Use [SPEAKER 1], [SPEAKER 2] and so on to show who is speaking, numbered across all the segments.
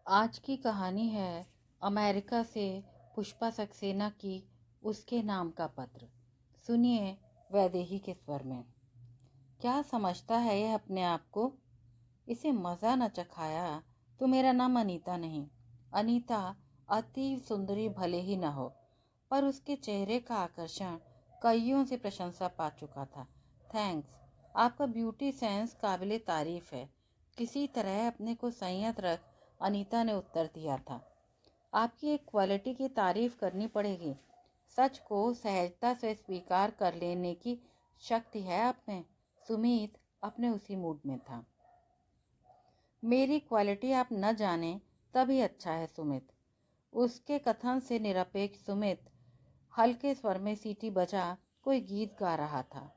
[SPEAKER 1] आज की कहानी है अमेरिका से पुष्पा सक्सेना की उसके नाम का पत्र। सुनिए वैदेही के स्वर में। क्या समझता है यह अपने आप को? इसे मज़ा न चखाया तो मेरा नाम अनीता नहीं। अनीता अति सुंदरी भले ही न हो, पर उसके चेहरे का आकर्षण कईयों से प्रशंसा पा चुका था। थैंक्स, आपका ब्यूटी सेंस काबिले तारीफ है। किसी तरह अपने को संयत रख अनीता ने उत्तर दिया था। आपकी एक क्वालिटी की तारीफ करनी पड़ेगी। सच को सहजता से स्वीकार कर लेने की शक्ति है आप में। सुमित अपने उसी मूड में था। मेरी क्वालिटी आप न जाने तभी अच्छा है सुमित। उसके कथन से निरपेक्ष सुमित हल्के स्वर में सीटी बजा कोई गीत गा रहा था।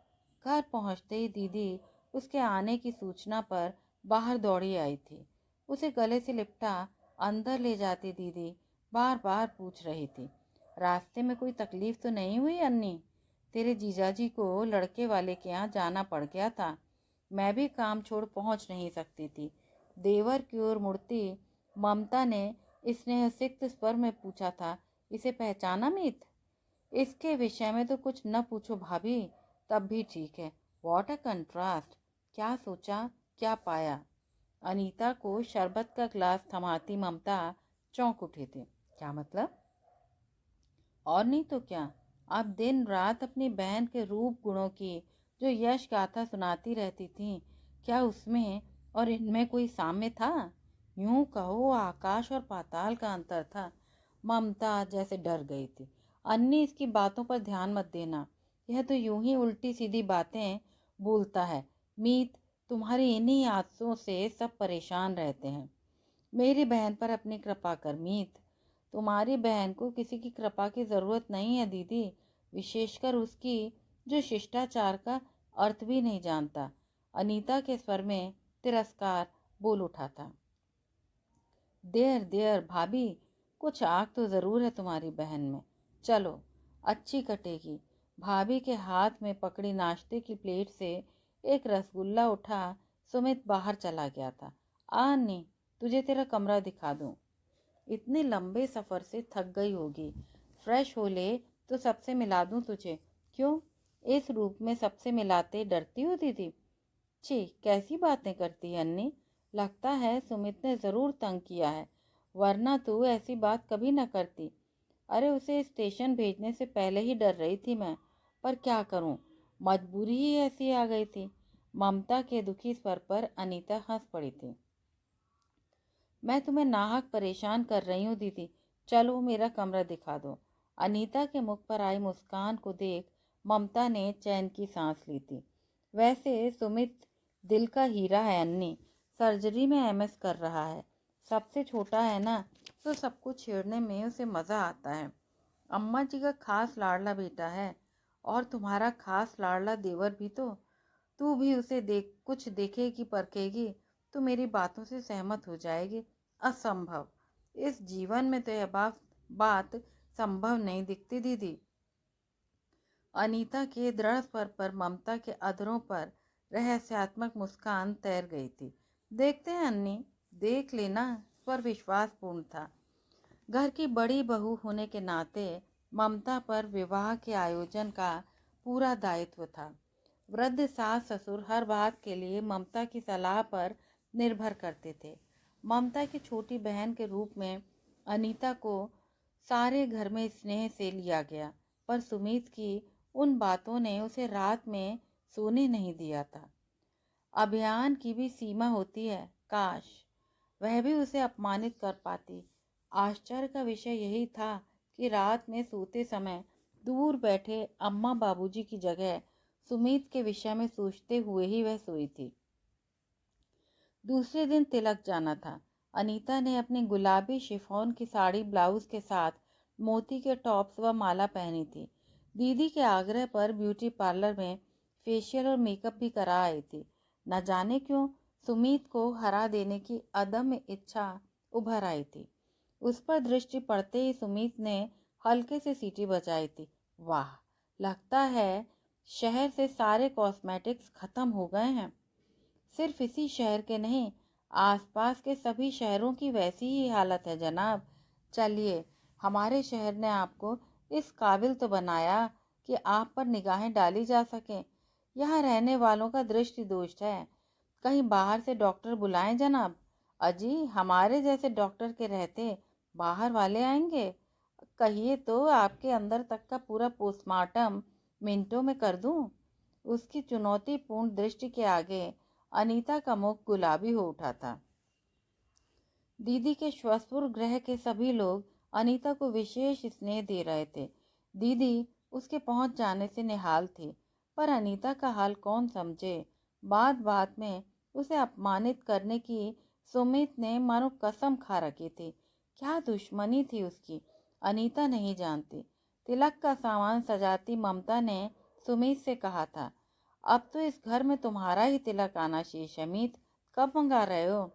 [SPEAKER 1] घर पहुंचते ही दीदी उसके आने की सूचना पर बाहर दौड़ी आई थी। उसे गले से लिपटा अंदर ले जाती दीदी बार बार पूछ रही थी, रास्ते में कोई तकलीफ तो नहीं हुई अन्नी? तेरे जीजाजी को लड़के वाले के यहाँ जाना पड़ गया था। मैं भी काम छोड़ पहुंच नहीं सकती थी। देवर की ओर मुड़ती ममता ने स्नेहसिक्त स्वर में पूछा था, इसे पहचाना मीत? इसके विषय में तो कुछ न पूछो भाभी, तब भी ठीक है। What a contrast! क्या सोचा क्या पाया? अनीता को शरबत का ग्लास थमाती ममता चौंक उठी थी। क्या मतलब? और नहीं तो क्या, आप दिन रात अपनी बहन के रूप गुणों की जो यश गाथा सुनाती रहती थी, क्या उसमें और इनमें कोई साम्य था? यूं कहो आकाश और पाताल का अंतर था। ममता जैसे डर गई थी। अन्नी इसकी बातों पर ध्यान मत देना, यह तो यूं ही उल्टी सीधी बातें बोलता है। मीत, तुम्हारी इन्हीं आदतों से सब परेशान रहते हैं। मेरी बहन पर अपनी कृपा कर मीत। तुम्हारी बहन को किसी की कृपा की ज़रूरत नहीं है दीदी, विशेषकर उसकी जो शिष्टाचार का अर्थ भी नहीं जानता। अनीता के स्वर में तिरस्कार बोल उठा था। देर देर भाभी, कुछ आग तो ज़रूर है तुम्हारी बहन में। चलो, अच्छी कटेगी। भाभी के हाथ में पकड़ी नाश्ते की प्लेट से एक रसगुल्ला उठा सुमित बाहर चला गया था। नहीं, तुझे तेरा कमरा दिखा दूं। इतने लंबे सफ़र से थक गई होगी, फ्रेश हो ले तो सबसे मिला दूं तुझे। क्यों, इस रूप में सबसे मिलाते डरती हो दीदी? छी, कैसी बातें करती है अन्नी। लगता है सुमित ने ज़रूर तंग किया है, वरना तू ऐसी बात कभी न करती। अरे उसे स्टेशन भेजने से पहले ही डर रही थी मैं, पर क्या करूं, मजबूरी ही ऐसी आ गई थी। ममता के दुखी स्वर पर अनीता हंस पड़ी थी। मैं तुम्हें नाहक परेशान कर रही हूँ दीदी, चलो मेरा कमरा दिखा दो। अनीता के मुख पर आई मुस्कान को देख ममता ने चैन की सांस ली थी। वैसे सुमित दिल का हीरा है अन्नी, सर्जरी में एमएस कर रहा है। सबसे छोटा है ना, तो सब कुछ छेड़ने में उसे मज़ा आता है। अम्मा जी का खास लाडला बेटा है, और तुम्हारा खास लाडला देवर भी तो। तू भी उसे देख कुछ देखेगी परखेगी तो मेरी बातों से सहमत हो जाएगी। असंभव, इस जीवन में तो यह बात संभव नहीं दिखती दीदी। अनीता के दृढ़ स्वर पर ममता के अधरों पर रहस्यात्मक मुस्कान तैर गई थी। देखते हैं अन्नी, देख लेना। स्वर विश्वासपूर्ण था। घर की बड़ी बहू होने के नाते ममता पर विवाह के आयोजन का पूरा दायित्व था। वृद्ध सास ससुर हर बात के लिए ममता की सलाह पर निर्भर करते थे। ममता की छोटी बहन के रूप में अनीता को सारे घर में स्नेह से लिया गया, पर सुमित की उन बातों ने उसे रात में सोने नहीं दिया था। अभिमान की भी सीमा होती है, काश वह भी उसे अपमानित कर पाती। आश्चर्य का विषय यही था कि रात में सोते समय दूर बैठे अम्मा बाबूजी की जगह सुमित के विषय में सोचते हुए ही वह सोई थी। दूसरे दिन तिलक जाना था। अनीता ने अपनी गुलाबी शिफॉन की साड़ी ब्लाउज के साथ मोती के टॉप्स व माला पहनी थी। दीदी के आग्रह पर ब्यूटी पार्लर में फेशियल और मेकअप भी करा आई थी। न जाने क्यों सुमित को हरा देने की अदम्य इच्छा उभर आई थी। उस पर दृष्टि पड़ते ही सुमित ने हल्के से सीटी बजाई थी। वाह, लगता है शहर से सारे कॉस्मेटिक्स खत्म हो गए हैं। सिर्फ इसी शहर के नहीं, आसपास के सभी शहरों की वैसी ही हालत है जनाब। चलिए, हमारे शहर ने आपको इस काबिल तो बनाया कि आप पर निगाहें डाली जा सकें। यहाँ रहने वालों का दृष्टि दोष है। कहीं बाहर से डॉक्टर बुलाएं जनाब। अजी, हमारे जैसे डॉक्टर के रहते बाहर वाले आएंगे? कहिए तो आपके अंदर तक का पूरा पोस्टमार्टम मिनटों में कर दूं। उसकी चुनौतीपूर्ण दृष्टि के आगे अनीता का मुख गुलाबी हो उठा था। दीदी के श्वसुर गृह के सभी लोग अनीता को विशेष स्नेह दे रहे थे। दीदी उसके पहुंच जाने से निहाल थी, पर अनीता का हाल कौन समझे। बात बात में उसे अपमानित करने की सुमित ने मानो कसम खा रखी थी। क्या दुश्मनी थी उसकी, अनीता नहीं जानती। तिलक का सामान सजाती ममता ने सुमित से कहा था, अब तो इस घर में तुम्हारा ही तिलक आना शेष है मीत, कब मंगा रहे हो?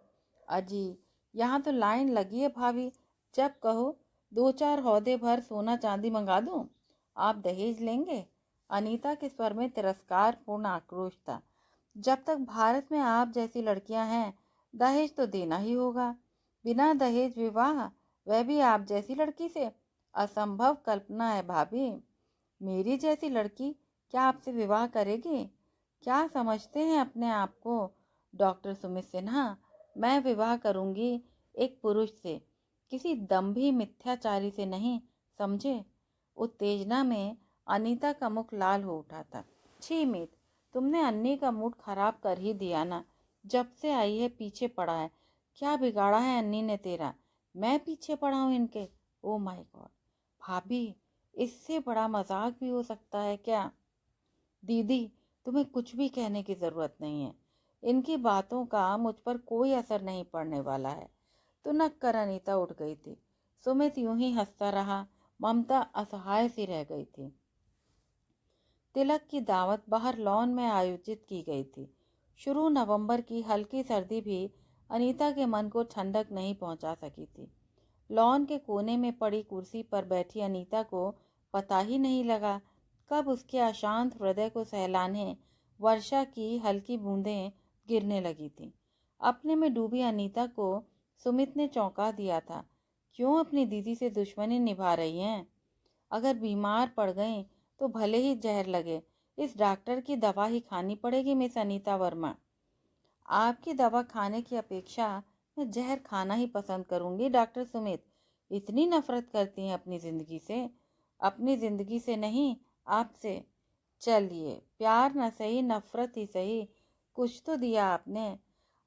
[SPEAKER 1] अजी, यहाँ तो लाइन लगी है भाभी, जब कहो 2-4 हौदे भर सोना चांदी मंगा दूं। आप दहेज लेंगे? अनीता के स्वर में तिरस्कार पूर्ण आक्रोश था। जब तक भारत में आप जैसी लड़कियां हैं, दहेज तो देना ही होगा। बिना दहेज विवाह, वह भी आप जैसी लड़की से, असंभव कल्पना है भाभी। मेरी जैसी लड़की क्या आपसे विवाह करेगी? क्या समझते हैं अपने आप को डॉक्टर सुमित सिन्हा? मैं विवाह करूंगी एक पुरुष से, किसी दंभी मिथ्याचारी से नहीं, समझे? उत्तेजना में अनीता का मुख लाल हो उठा था। छी मीत, तुमने अन्नी का मूड खराब कर ही दिया ना। जब से आई है पीछे पड़ा है। क्या बिगाड़ा है अन्नी ने तेरा? मैं पीछे पड़ा हूँ इनके? ओ माय गॉड भाभी, इससे बड़ा मजाक भी हो सकता है क्या? दीदी, तुम्हें कुछ भी कहने की जरूरत नहीं है। इनकी बातों का मुझ पर कोई असर नहीं पड़ने वाला है। तुनक कर अनीता उठ गई थी। सुमित यूं ही हंसता रहा। ममता असहाय सी रह गई थी। तिलक की दावत बाहर लॉन में आयोजित की गई थी। शुरू नवंबर की हल्की सर्दी भी अनीता के मन को ठंडक नहीं पहुंचा सकी थी। लॉन के कोने में पड़ी कुर्सी पर बैठी अनीता को पता ही नहीं लगा कब उसके अशांत हृदय को सहलाने वर्षा की हल्की बूंदें गिरने लगी थीं। अपने में डूबी अनीता को सुमित ने चौंका दिया था। क्यों अपनी दीदी से दुश्मनी निभा रही हैं? अगर बीमार पड़ गई तो भले ही जहर लगे, इस डॉक्टर की दवा ही खानी पड़ेगी मिस अनीता वर्मा। आपकी दवा खाने की अपेक्षा मैं जहर खाना ही पसंद करूंगी डॉक्टर सुमित। इतनी नफरत करती हैं अपनी ज़िंदगी से? अपनी ज़िंदगी से नहीं, आपसे। चलिए, प्यार न सही नफरत ही सही, कुछ तो दिया आपने।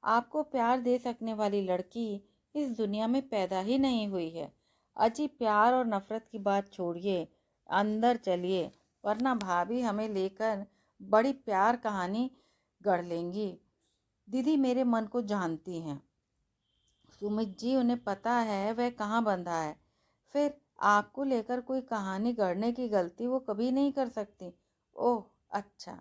[SPEAKER 1] आपको प्यार दे सकने वाली लड़की इस दुनिया में पैदा ही नहीं हुई है। अजी, प्यार और नफरत की बात छोड़िए, अंदर चलिए, वरना भाभी हमें लेकर बड़ी प्यार कहानी गढ़ लेंगी। दीदी मेरे मन को जानती हैं सुमित जी, उन्हें पता है वह कहाँ बंधा है। फिर आपको लेकर कोई कहानी गढ़ने की गलती वो कभी नहीं कर सकती। ओह अच्छा।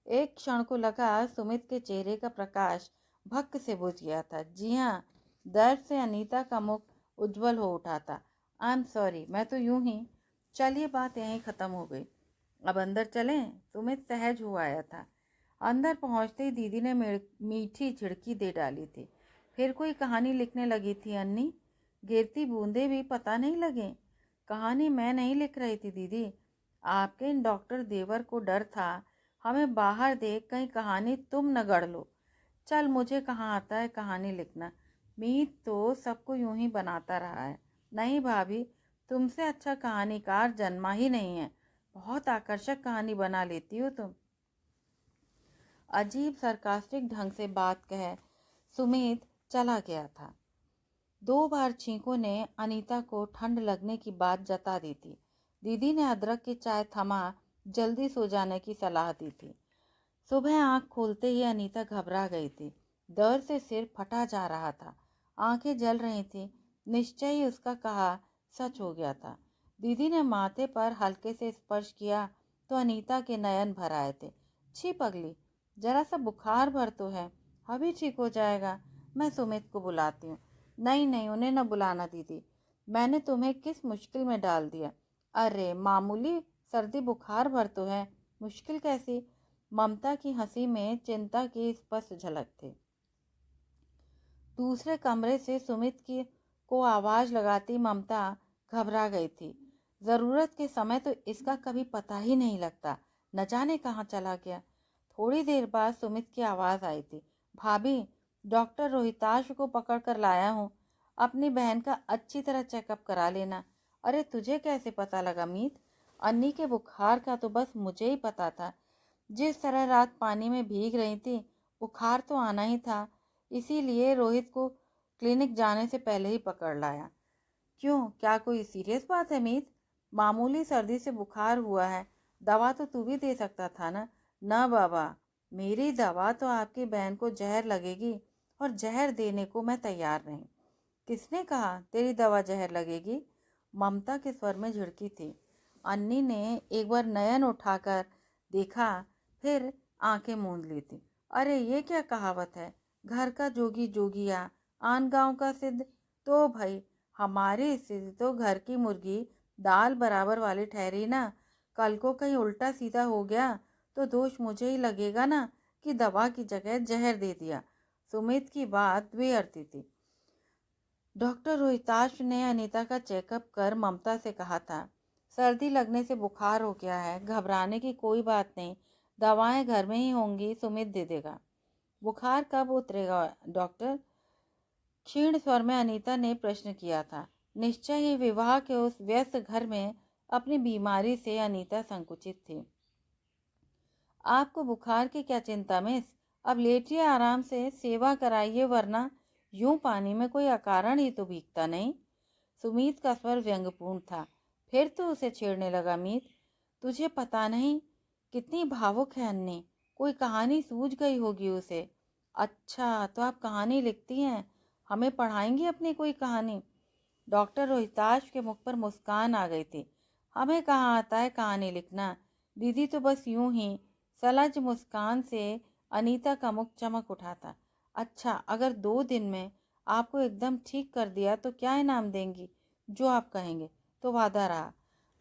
[SPEAKER 1] एक क्षण को लगा सुमित के चेहरे का प्रकाश भक्क से बुझ गया था। जी हाँ, दर्द से अनीता का मुख उज्जवल हो उठा था। आई एम सॉरी, मैं तो यूं ही। चलिए, बात यहीं ख़त्म हो गई, अब अंदर चलें। सुमित सहज हो आया था। अंदर पहुंचते ही दीदी ने मीठी झिड़की दे डाली थी। फिर कोई कहानी लिखने लगी थी अन्नी? गिरती बूंदे भी पता नहीं लगे। कहानी मैं नहीं लिख रही थी दीदी, आपके इन डॉक्टर देवर को डर था हमें बाहर देख कहीं कहानी तुम न गढ़ लो। चल, मुझे कहाँ आता है कहानी लिखना। मीत तो सबको यूं ही बनाता रहा है। नहीं भाभी, तुमसे अच्छा कहानीकार जन्मा ही नहीं है। बहुत आकर्षक कहानी बना लेती हो तुम। अजीब सरकास्टिक ढंग से बात कह सुमित चला गया था। 2 बार छींकों ने अनीता को ठंड लगने की बात जता दी थी। दीदी ने अदरक की चाय थमा जल्दी सो जाने की सलाह दी थी। सुबह आंख खोलते ही अनीता घबरा गई थी। दर्द से सिर फटा जा रहा था, आंखें जल रही थी। निश्चय ही उसका कहा सच हो गया था। दीदी ने माथे पर हल्के से स्पर्श किया तो अनीता के नयन भर आए थे। छी पगली, जरा सा बुखार भर तो है, अभी ठीक हो जाएगा। मैं सुमित को बुलाती हूँ। नहीं नहीं, उन्हें न बुलाना दीदी, मैंने तुम्हें किस मुश्किल में डाल दिया। अरे मामूली सर्दी बुखार भर तो है, मुश्किल कैसी? ममता की हंसी में चिंता की स्पष्ट झलक थी। दूसरे कमरे से सुमित की को आवाज़ लगाती ममता घबरा गई थी। ज़रूरत के समय तो इसका कभी पता ही नहीं लगता, न जाने कहाँ चला गया। थोड़ी देर बाद सुमित की आवाज़ आई थी, भाभी, डॉक्टर रोहिताश को पकड़ कर लाया हूँ, अपनी बहन का अच्छी तरह चेकअप करा लेना। अरे तुझे कैसे पता लगा मीत? अन्नी के बुखार का तो बस मुझे ही पता था। जिस तरह रात पानी में भीग रही थी, बुखार तो आना ही था, इसीलिए रोहित को क्लिनिक जाने से पहले ही पकड़ लाया। क्यों, क्या कोई सीरियस बात है मीत? मामूली सर्दी से बुखार हुआ है, दवा तो तू भी दे सकता था ना। ना बाबा, मेरी दवा तो आपकी बहन को जहर लगेगी और जहर देने को मैं तैयार नहीं। किसने कहा तेरी दवा जहर लगेगी? ममता के स्वर में झिड़की थी। अन्नी ने एक बार नयन उठाकर देखा, फिर आंखें मूंद ली थी। अरे ये क्या कहावत है, घर का जोगी जोगिया, आन गांव का सिद्ध। तो भाई हमारी स्थिति तो घर की मुर्गी दाल बराबर वाली ठहरी ना। कल को कहीं उल्टा सीधा हो गया तो दोष मुझे ही लगेगा ना कि दवा की जगह जहर दे दिया। सुमित की बात बेअर्थी थी। डॉक्टर रोहिताश ने अनीता का चेकअप कर ममता से कहा था, सर्दी लगने से बुखार हो गया है, घबराने की कोई बात नहीं, दवाएं घर में ही होंगी, सुमित दे देगा। बुखार कब उतरेगा डॉक्टर? क्षीण स्वर में अनीता ने प्रश्न किया था। निश्चय ही विवाह के उस व्यस्त घर में अपनी बीमारी से अनीता संकुचित थी। आपको बुखार की क्या चिंता मिस? अब लेटिए आराम से, सेवा कराइए, वरना यूं पानी में कोई अकारण ही तो भीगता नहीं। सुमीत का स्वर व्यंग्यपूर्ण था। फिर तो उसे छेड़ने लगा मीत। तुझे पता नहीं कितनी भावुक है अन्नी, कोई कहानी सूझ गई होगी उसे। अच्छा तो आप कहानी लिखती हैं, हमें पढ़ाएंगी अपनी कोई कहानी? डॉक्टर रोहिताश के मुख पर मुस्कान आ गई थी। हमें कहाँ आता है कहानी लिखना, दीदी तो बस यूं ही। सलज मुस्कान से अनीता का मुख चमक उठा था। अच्छा, अगर 2 दिन में आपको एकदम ठीक कर दिया तो क्या इनाम देंगी? जो आप कहेंगे। तो वादा रहा।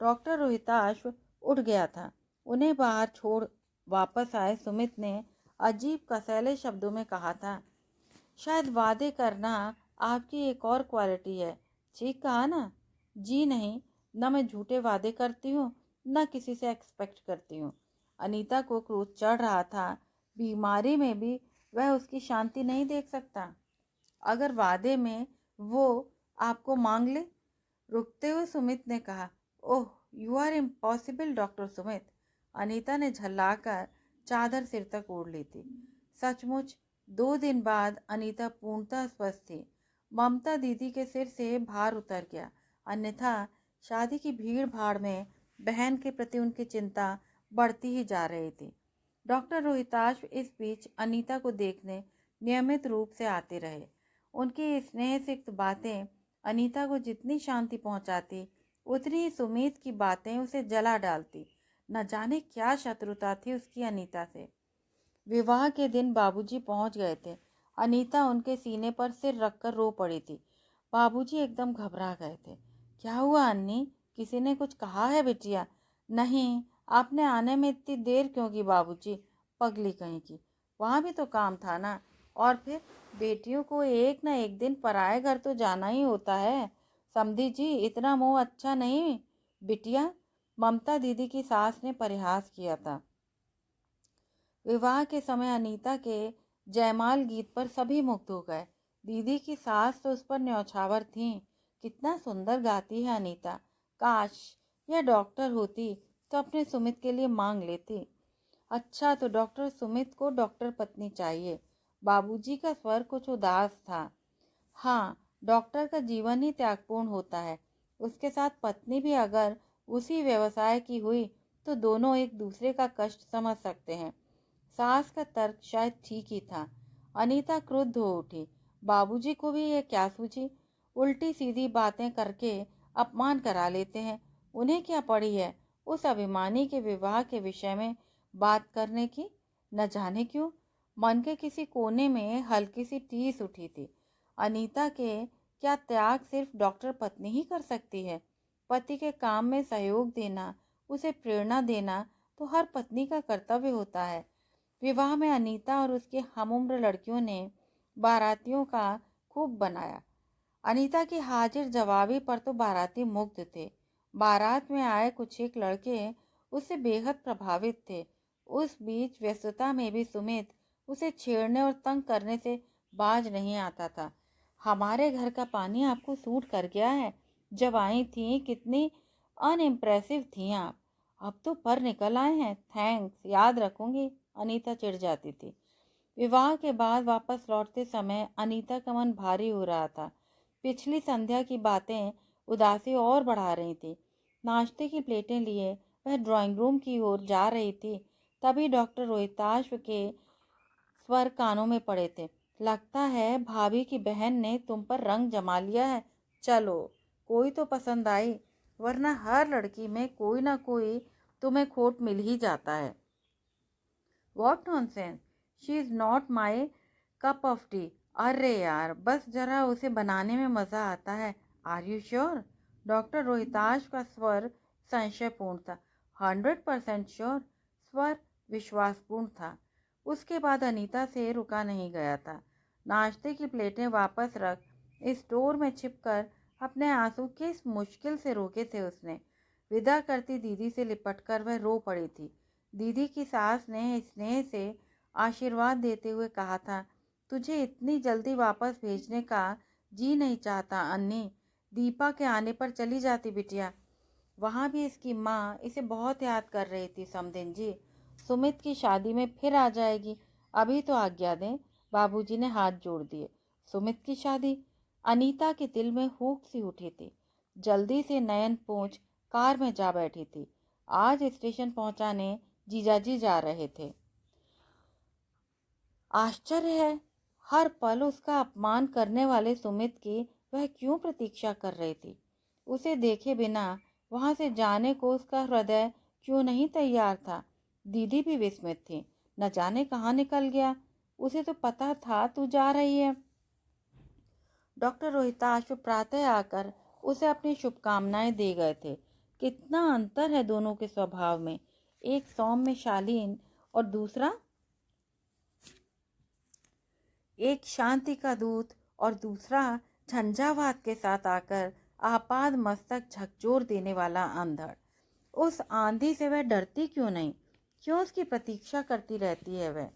[SPEAKER 1] डॉक्टर रोहिताश उठ गया था। उन्हें बाहर छोड़ वापस आए सुमित ने अजीब कसैले शब्दों में कहा था, शायद वादे करना आपकी एक और क्वालिटी है। ठीक कहा ना? जी नहीं, न मैं झूठे वादे करती हूँ, न किसी से एक्सपेक्ट करती हूँ। अनीता को क्रोध चढ़ रहा था। बीमारी में भी वह उसकी शांति नहीं देख सकता। अगर वादे में वो आपको मांग ले? रुकते हुए सुमित ने कहा, oh you are impossible doctor Sumit. Anita ने झल्लाकर चादर सिर तक ओढ़ ली थी। सचमुच 2 दिन बाद अनीता पूर्णतः स्वस्थ थी। ममता दीदी के सिर से भार उतर गया, अन्यथा शादी की भीड़ भाड़ में बहन के प्रति उनकी चिंता बढ़ती ही जा रही थी। डॉक्टर रोहिताश इस बीच अनीता को देखने नियमित रूप से आते रहे। उनकी स्नेह सिक्त बातें अनीता को जितनी शांति पहुंचाती, उतनी ही सुमीत की बातें उसे जला डालती। न जाने क्या शत्रुता थी उसकी अनीता से। विवाह के दिन बाबूजी पहुंच गए थे। अनीता उनके सीने पर सिर रखकर रो पड़ी थी। बाबूजी एकदम घबरा गए थे। क्या हुआ अन्नी, किसी ने कुछ कहा है बिटिया? नहीं, आपने आने में इतनी देर क्यों की बाबूजी? पगली कहीं की, वहाँ भी तो काम था ना। और फिर बेटियों को एक न एक दिन पराए घर तो जाना ही होता है। समधी जी, इतना मोह अच्छा नहीं बिटिया, ममता दीदी की सास ने परिहास किया था। विवाह के समय अनीता के जयमाल गीत पर सभी मुग्ध हो गए। दीदी की सास तो उस पर न्यौछावर थी। कितना सुंदर गाती है अनीता। काश यह डॉक्टर होती तो अपने सुमित के लिए मांग लेती। अच्छा तो डॉक्टर सुमित को डॉक्टर पत्नी चाहिए। बाबूजी का स्वर कुछ उदास था। हाँ, डॉक्टर का जीवन ही त्यागपूर्ण होता है। उसके साथ पत्नी भी अगर उसी व्यवसाय की हुई तो दोनों एक दूसरे का कष्ट समझ सकते हैं। सास का तर्क शायद ठीक ही था। अनीता क्रुद्ध हो उठी। बाबूजी को भी ये क्या सूझी? उल्टी सीधी बातें करके अपमान करा लेते हैं। उन्हें क्या पड़ी है उस अभिमानी के विवाह के विषय में बात करने की? न जाने क्यों मन के किसी कोने में हल्की सी टीस उठी थी। अनीता के क्या त्याग सिर्फ डॉक्टर पत्नी ही कर सकती है? पति के काम में सहयोग देना, उसे प्रेरणा देना तो हर पत्नी का कर्तव्य होता है। विवाह में अनीता और उसकी हमउम्र लड़कियों ने बारातियों का खूब बनाया। अनीता की हाजिर जवाबी पर तो बाराती मुग्ध थे। बारात में आए कुछ एक लड़के उससे बेहद प्रभावित थे। उस बीच व्यस्तता में भी सुमित उसे छेड़ने और तंग करने से बाज नहीं आता था। हमारे घर का पानी आपको सूट कर गया है? जब आई थी कितनी अनइम्प्रेसिव थी आप, अब तो पर निकल आए हैं। थैंक्स, याद रखूंगी। अनीता चिढ़ जाती थी। विवाह के बाद वापस लौटते समय अनीता का मन भारी हो रहा था। पिछली संध्या की बातें उदासी और बढ़ा रही थी। नाश्ते की प्लेटें लिए वह ड्राइंग रूम की ओर जा रही थी, तभी डॉक्टर रोहिताश्व के स्वर कानों में पड़े थे। लगता है भाभी की बहन ने तुम पर रंग जमा लिया है। चलो, कोई तो पसंद आई, वरना हर लड़की में कोई ना कोई तुम्हें खोट मिल ही जाता है। What nonsense, she is not my cup of T. अरे यार, बस जरा उसे बनाने में मज़ा आता है। Are you sure? Doctor Rohitash का स्वर संशयपूर्ण था। 100% श्योर। स्वर विश्वासपूर्ण था। उसके बाद अनीता से रुका नहीं गया था। नाश्ते की प्लेटें वापस रख स्टोर में छिपकर अपने आंसू किस मुश्किल से रोके थे उसने। विदा करती दीदी से लिपटकर वह रो पड़ी थी। दीदी की सास ने स्नेह से आशीर्वाद देते हुए कहा था, तुझे इतनी जल्दी वापस भेजने का जी नहीं चाहता अन्नी। दीपा के आने पर चली जाती बिटिया। वहाँ भी इसकी माँ इसे बहुत याद कर रही थी समधिन जी। सुमित की शादी में फिर आ जाएगी। अभी तो आज्ञा दें। बाबूजी ने हाथ जोड़ दिए। सुमित की शादी? अनीता के दिल में हुक सी उठी थी। जल्दी से नयन पोंछ कार में जा बैठी थी। आज स्टेशन पहुंचाने जीजाजी जा रहे थे। आश्चर्य है, हर पल उसका अपमान करने वाले सुमित की वह क्यों प्रतीक्षा कर रही थी। उसे देखे बिना वहां से जाने को उसका हृदय क्यों नहीं तैयार था। दीदी भी विस्मित थी। न जाने कहाँ निकल गया। उसे तो पता था तू जा रही है। डॉक्टर रोहिताश्व प्रातः आकर उसे अपनी शुभकामनाएं दे गए थे। कितना अंतर है दोनों के स्वभाव में। एक सौम्य शालीन और दूसरा एक शांति का दूत और दूसरा झंझावात के साथ आकर आपाद मस्तक झकझोर देने वाला अंधड़। उस आंधी से वह डरती क्यों नहीं? क्यों उसकी प्रतीक्षा करती रहती है वह?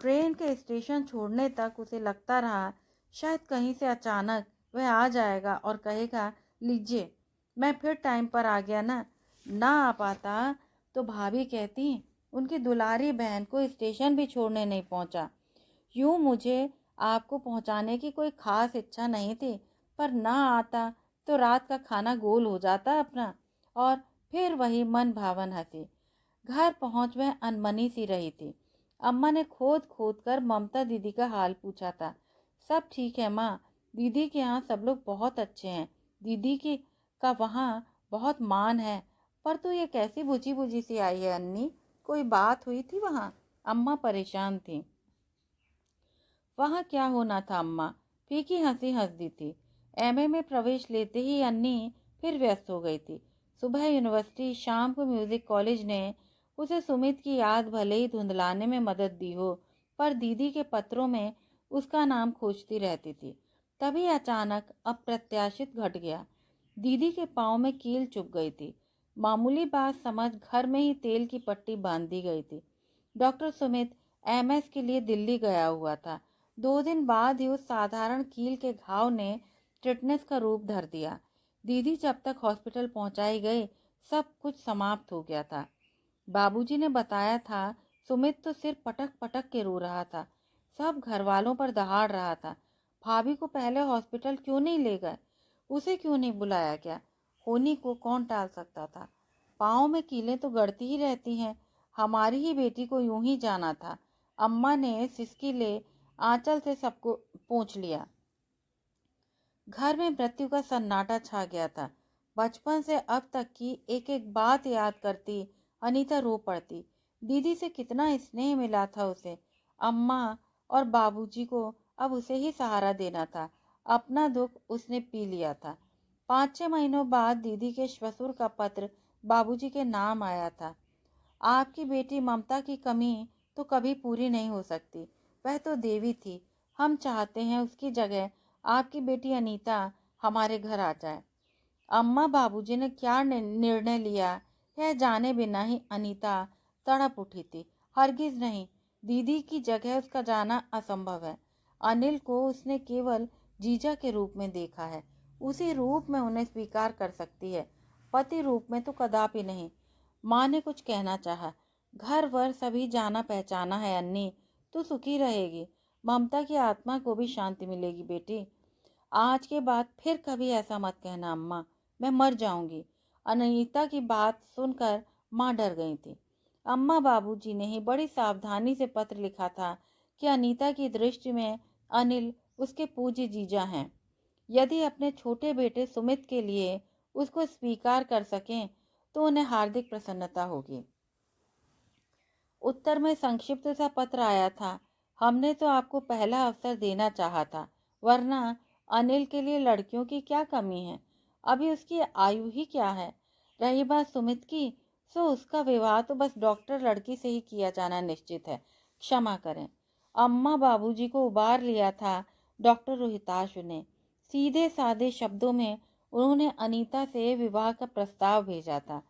[SPEAKER 1] ट्रेन के स्टेशन छोड़ने तक उसे लगता रहा शायद कहीं से अचानक वह आ जाएगा और कहेगा, लीजिए, मैं फिर टाइम पर आ गया ना। ना आ पाता तो भाभी कहती उनकी दुलारी बहन को स्टेशन भी छोड़ने नहीं पहुंचा। यूँ मुझे आपको पहुंचाने की कोई खास इच्छा नहीं थी, पर ना आता तो रात का खाना गोल हो जाता अपना। और फिर वही मन भावन हंसी। घर पहुंच वह अनमनी सी रही थी। अम्मा ने खोद खोद कर ममता दीदी का हाल पूछा था। सब ठीक है माँ, दीदी के यहाँ सब लोग बहुत अच्छे हैं। दीदी की का वहाँ बहुत मान है। पर तू ये कैसी बुझी बुझी सी आई है अन्नी? कोई बात हुई थी वहाँ? अम्मा परेशान थी। वहाँ क्या होना था अम्मा? फीकी हंसी हंस दी थी। एमए में प्रवेश लेते ही अन्नी फिर व्यस्त हो गई थी। सुबह यूनिवर्सिटी, शाम को म्यूजिक कॉलेज ने उसे सुमित की याद भले ही धुंधलाने में मदद दी हो, पर दीदी के पत्रों में उसका नाम खोजती रहती थी। तभी अचानक अप्रत्याशित घट गया। दीदी के पाँव में कील चुभ गई थी। मामूली बात समझ घर में ही तेल की पट्टी बांध दी गई थी। डॉक्टर सुमित एमएस के लिए दिल्ली गया हुआ था। 2 दिन बाद ही उस साधारण कील के घाव ने टिटनेस का रूप धर दिया। दीदी जब तक हॉस्पिटल पहुंचाई गई, सब कुछ समाप्त हो गया था। बाबूजी ने बताया था सुमित तो सिर पटक पटक के रो रहा था। सब घर वालों पर दहाड़ रहा था। भाभी को पहले हॉस्पिटल क्यों नहीं ले गए? उसे क्यों नहीं बुलाया गया? होनी को कौन टाल सकता था? पाँव में कीलें तो गड़ती ही रहती हैं। हमारी ही बेटी को यूं ही जाना था। अम्मा ने सिसकी ले आंचल से सबको पूछ लिया। घर में मृत्यु का सन्नाटा छा गया था। बचपन से अब तक की एक एक बात याद करती अनीता रो पड़ती। दीदी से कितना स्नेह मिला था उसे। अम्मा और बाबूजी को अब उसे ही सहारा देना था। अपना दुख उसने पी लिया था। 5-6 महीनों बाद दीदी के ससुर का पत्र बाबूजी के नाम आया था। आपकी बेटी ममता की कमी तो कभी पूरी नहीं हो सकती। वह तो देवी थी। हम चाहते हैं उसकी जगह आपकी बेटी अनीता हमारे घर आ जाए। अम्मा बाबूजी ने क्या निर्णय लिया यह जाने बिना ही अनीता तड़प उठी थी। हरगिज नहीं, दीदी की जगह उसका जाना असंभव है। अनिल को उसने केवल जीजा के रूप में देखा है, उसी रूप में उन्हें स्वीकार कर सकती है, पति रूप में तो कदापि नहीं। माँ ने कुछ कहना चाहा। घर वर सभी जाना पहचाना है अन्नी, तू सुखी रहेगी, ममता की आत्मा को भी शांति मिलेगी बेटी। आज के बाद फिर कभी ऐसा मत कहना अम्मा, मैं मर जाऊंगी। अनीता की बात सुनकर माँ डर गई थी। अम्मा बाबूजी ने ही बड़ी सावधानी से पत्र लिखा था कि अनीता की दृष्टि में अनिल उसके पूज्य जीजा हैं। यदि अपने छोटे बेटे सुमित के लिए उसको स्वीकार कर सकें तो उन्हें हार्दिक प्रसन्नता होगी। उत्तर में संक्षिप्त सा पत्र आया था। हमने तो आपको पहला अवसर देना चाहा था, वरना अनिल के लिए लड़कियों की क्या कमी है। अभी उसकी आयु ही क्या है। रही बात सुमित की, सो उसका विवाह तो बस डॉक्टर लड़की से ही किया जाना निश्चित है। क्षमा करें। अम्मा बाबूजी को उबार लिया था डॉक्टर रोहिताशु ने। सीधे सादे शब्दों में उन्होंने अनीता से विवाह का प्रस्ताव भेजा था।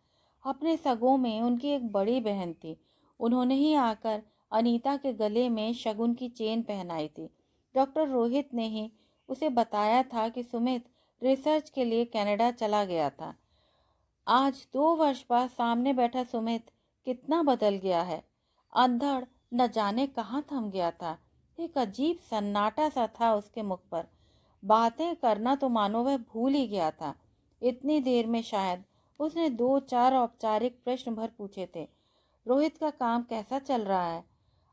[SPEAKER 1] अपने सगों में उनकी एक बड़ी बहन थी, उन्होंने ही आकर अनीता के गले में शगुन की चेन पहनाई थी। डॉक्टर रोहित ने ही उसे बताया था कि सुमित रिसर्च के लिए कनाडा चला गया था। आज 2 वर्ष बाद सामने बैठा सुमित कितना बदल गया है। अंधड़ न जाने कहाँ थम गया था। एक अजीब सन्नाटा सा था उसके मुख पर। बातें करना तो मानो वह भूल ही गया था। इतनी देर में शायद उसने 2-4 औपचारिक प्रश्न भर पूछे थे। रोहित का काम कैसा चल रहा है?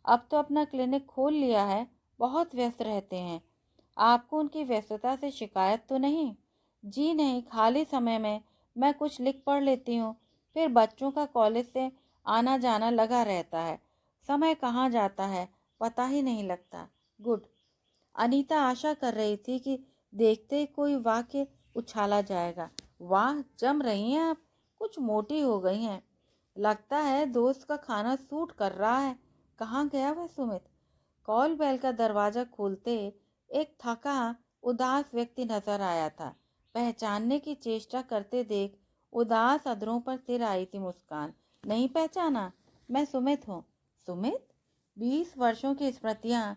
[SPEAKER 1] अब तो अपना क्लिनिक खोल लिया है, बहुत व्यस्त रहते हैं। आपको उनकी व्यस्तता से शिकायत तो नहीं? जी नहीं, खाली समय में मैं कुछ लिख पढ़ लेती हूँ, फिर बच्चों का कॉलेज से आना जाना लगा रहता है। समय कहाँ जाता है पता ही नहीं लगता। गुड। अनीता आशा कर रही थी कि देखते ही कोई वाक्य उछाला जाएगा। वाह, जम रही हैं आप, कुछ मोटी हो गई हैं। लगता है दोस्त का खाना सूट कर रहा है। कहाँ गया वह सुमित? कॉल बेल का दरवाजा खोलते एक थका उदास व्यक्ति नजर आया था। पहचानने की चेष्टा करते देख उदास अधरों पर तिर आई थी मुस्कान। नहीं पहचाना? मैं सुमित हूँ। सुमित? 20 वर्षों की स्मृतियां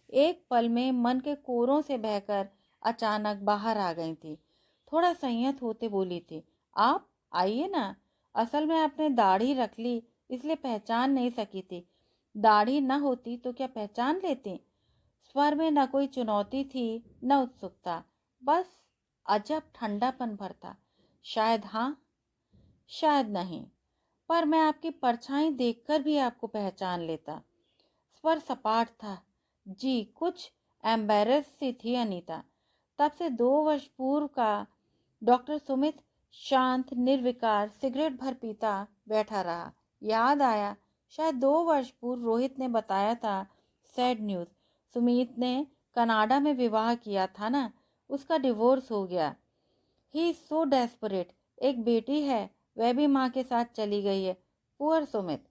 [SPEAKER 1] एक पल में मन के कोरों से बहकर अचानक बाहर आ गई थी। थोड़ा संयत होते बोली थी, आप आइए ना। असल में आपने दाढ़ी रख ली इसलिए पहचान नहीं सकी थी। दाढ़ी न होती तो क्या पहचान लेती? स्वर में न कोई चुनौती थी न उत्सुकता, बस अजब ठंडापन भरता। शायद हाँ, शायद नहीं, पर मैं आपकी परछाई देखकर भी आपको पहचान लेता। स्वर सपाट था। जी, कुछ एम्बेरस सी थी अनीता। तब से 2 वर्ष पूर्व का डॉक्टर सुमित शांत निर्विकार सिगरेट भर पीता बैठा रहा। याद आया, शायद 2 वर्ष पूर्व रोहित ने बताया था। सैड न्यूज़, सुमित ने कनाडा में विवाह किया था ना, उसका डिवोर्स हो गया। He is so desperate. एक बेटी है, वह भी माँ के साथ चली गई है। पुअर सुमित।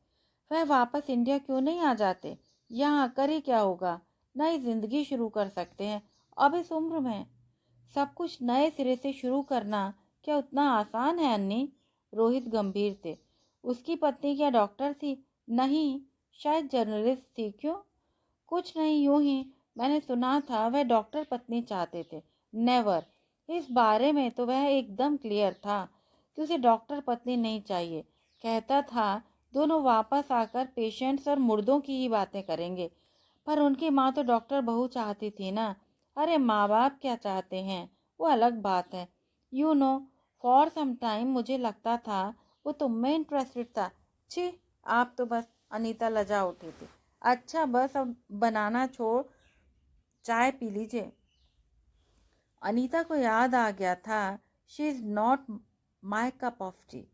[SPEAKER 1] वह वापस इंडिया क्यों नहीं आ जाते? यहाँ आकर ही क्या होगा? नई जिंदगी शुरू कर सकते हैं अब इस उम्र में। सब कुछ नए सिरे से शुरू करना क्या उतना आसान है अन्नी? रोहित गंभीर थे। उसकी पत्नी क्या डॉक्टर थी? नहीं, शायद जर्नलिस्ट थी। क्यों? कुछ नहीं, यूं ही मैंने सुना था वह डॉक्टर पत्नी चाहते थे। नेवर। इस बारे में तो वह एकदम क्लियर था कि उसे डॉक्टर पत्नी नहीं चाहिए। कहता था दोनों वापस आकर पेशेंट्स और मुर्दों की ही बातें करेंगे। पर उनकी माँ तो डॉक्टर बहू चाहती थी ना। अरे माँ बाप क्या चाहते हैं वो अलग बात है। You know, for some time मुझे लगता था वो तुम में इंटरेस्टेड था। छी, आप तो बस। अनीता लजा उठी थी। अच्छा बस, अब बनाना छोड़, चाय पी लीजिए। अनीता को याद आ गया था, she is not my cup of T.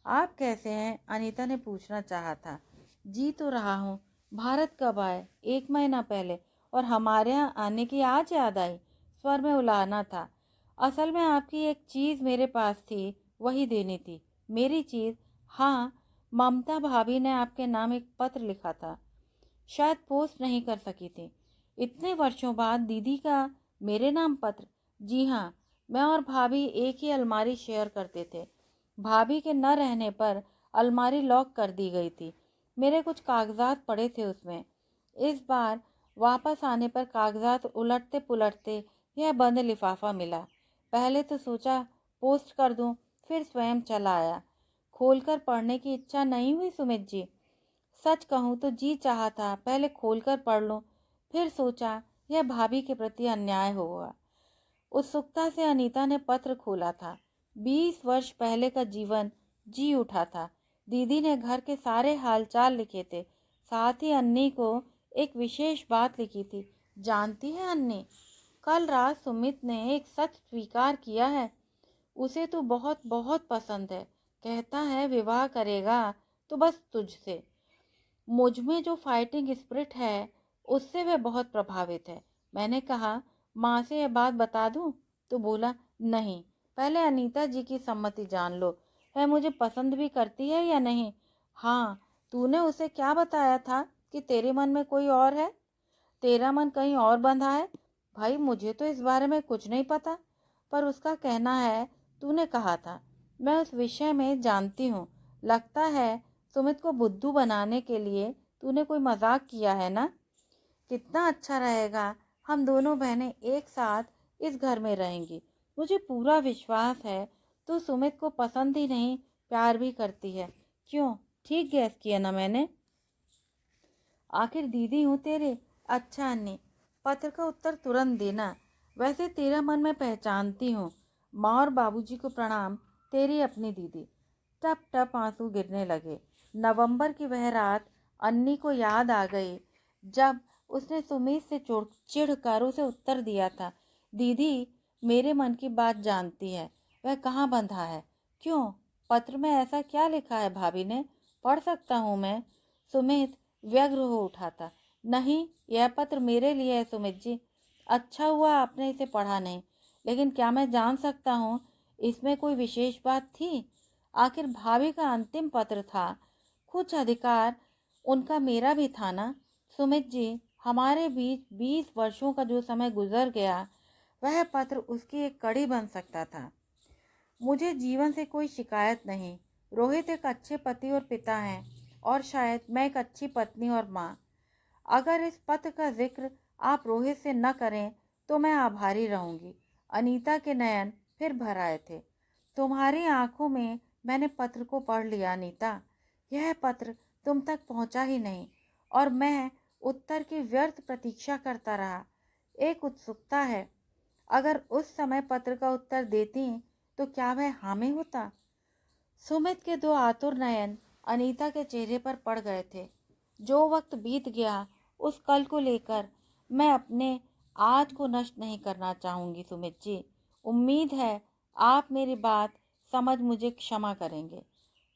[SPEAKER 1] आप कैसे हैं? अनीता ने पूछना चाहा था। जी तो रहा हूँ। भारत कब आए? 1 महीना पहले। और हमारे यहाँ आने की आज याद आई? स्वर में उलाहना था। असल में आपकी एक चीज़ मेरे पास थी, वही देनी थी। मेरी चीज़? हाँ, ममता भाभी ने आपके नाम एक पत्र लिखा था, शायद पोस्ट नहीं कर सकी थी। इतने वर्षों बाद दीदी का मेरे नाम पत्र? जी हाँ, मैं और भाभी एक ही अलमारी शेयर करते थे। भाभी के न रहने पर अलमारी लॉक कर दी गई थी। मेरे कुछ कागजात पड़े थे उसमें। इस बार वापस आने पर कागजात उलटते पुलटते यह बंद लिफाफा मिला। पहले तो सोचा पोस्ट कर दूं, फिर स्वयं चला आया। खोलकर पढ़ने की इच्छा नहीं हुई सुमित जी। सच कहूँ तो जी चाहा था पहले खोलकर पढ़ लूं, फिर सोचा यह भाभी के प्रति अन्याय होगा। उत्सुकता से अनीता ने पत्र खोला था। 20 वर्ष पहले का जीवन जी उठा था। दीदी ने घर के सारे हालचाल लिखे थे, साथ ही अन्नी को एक विशेष बात लिखी थी। जानती है अन्नी, कल रात सुमित ने एक सच स्वीकार किया है। उसे तो बहुत बहुत पसंद है। कहता है विवाह करेगा तो बस तुझसे। मुझ में जो फाइटिंग स्पिरिट है उससे वह बहुत प्रभावित है। मैंने कहा माँ से यह बात बता दूं? तो बोला नहीं, पहले अनीता जी की सम्मति जान लो। वह मुझे पसंद भी करती है या नहीं? हाँ, तूने उसे क्या बताया था कि तेरे मन में कोई और है? तेरा मन कहीं और बंधा है? भाई मुझे तो इस बारे में कुछ नहीं पता, पर उसका कहना है तूने कहा था। मैं उस विषय में जानती हूँ। लगता है सुमित को बुद्धू बनाने के लिए तूने कोई मजाक किया है ना? कितना अच्छा रहेगा, हम दोनों बहनें एक साथ इस घर में रहेंगी। मुझे पूरा विश्वास है तू सुमित को पसंद ही नहीं प्यार भी करती है। क्यों, ठीक गैस किया ना मैंने? आखिर दीदी हूँ तेरे। अच्छा अन्नी, पत्र का उत्तर तुरंत देना। वैसे तेरा मन मैं पहचानती हूँ। माँ और बाबूजी को प्रणाम, तेरी अपनी दीदी। टप टप आंसू गिरने लगे। नवंबर की वह रात अन्नी को याद आ गई जब उसने सुमित से चिढ़ कर उसे उत्तर दिया था, दीदी मेरे मन की बात जानती है, वह कहाँ बंधा है? क्यों, पत्र में ऐसा क्या लिखा है भाभी ने? पढ़ सकता हूँ मैं? सुमित व्यग्र हो उठा था। नहीं, यह पत्र मेरे लिए है सुमित जी। अच्छा हुआ आपने इसे पढ़ा नहीं, लेकिन क्या मैं जान सकता हूँ इसमें कोई विशेष बात थी? आखिर भाभी का अंतिम पत्र था, कुछ अधिकार उनका मेरा भी था ना। सुमित जी, हमारे बीच 20 वर्षों का जो समय गुजर गया वह पत्र उसकी एक कड़ी बन सकता था। मुझे जीवन से कोई शिकायत नहीं। रोहित एक अच्छे पति और पिता हैं, और शायद मैं एक अच्छी पत्नी और माँ। अगर इस पत्र का जिक्र आप रोहित से न करें तो मैं आभारी रहूंगी। अनीता के नयन फिर भर आए थे। तुम्हारी आंखों में मैंने पत्र को पढ़ लिया अनीता। यह पत्र तुम तक पहुंचा ही नहीं, और मैं उत्तर की व्यर्थ प्रतीक्षा करता रहा। एक उत्सुकता है, अगर उस समय पत्र का उत्तर देती तो क्या वह हाँ में होता? सुमित के दो आतुर नयन अनीता के चेहरे पर पड़ गए थे। जो वक्त बीत गया उस कल को लेकर मैं अपने आज को नष्ट नहीं करना चाहूंगी सुमित जी। उम्मीद है आप मेरी बात समझ मुझे क्षमा करेंगे।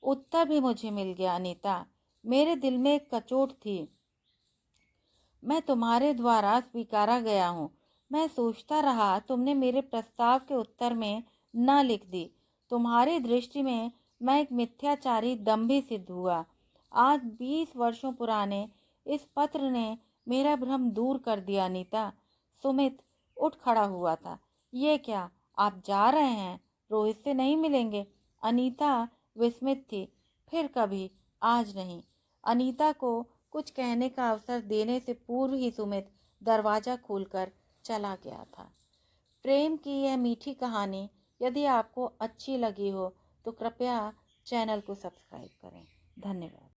[SPEAKER 1] उत्तर भी मुझे मिल गया अनीता। मेरे दिल में एक कचोट थी, मैं तुम्हारे द्वारा स्वीकारा गया हूँ। मैं सोचता रहा तुमने मेरे प्रस्ताव के उत्तर में न लिख दी। तुम्हारी दृष्टि में मैं एक मिथ्याचारी दंभी सिद्ध हुआ। आज 20 वर्षों पुराने इस पत्र ने मेरा भ्रम दूर कर दिया अनीता। सुमित उठ खड़ा हुआ था। ये क्या, आप जा रहे हैं? रोहित से नहीं मिलेंगे? अनीता विस्मित थी। फिर कभी, आज नहीं। अनीता को कुछ कहने का अवसर देने से पूर्व ही सुमित दरवाजा खोलकर चला गया था। प्रेम की यह मीठी कहानी यदि आपको अच्छी लगी हो तो कृपया चैनल को सब्सक्राइब करें। धन्यवाद।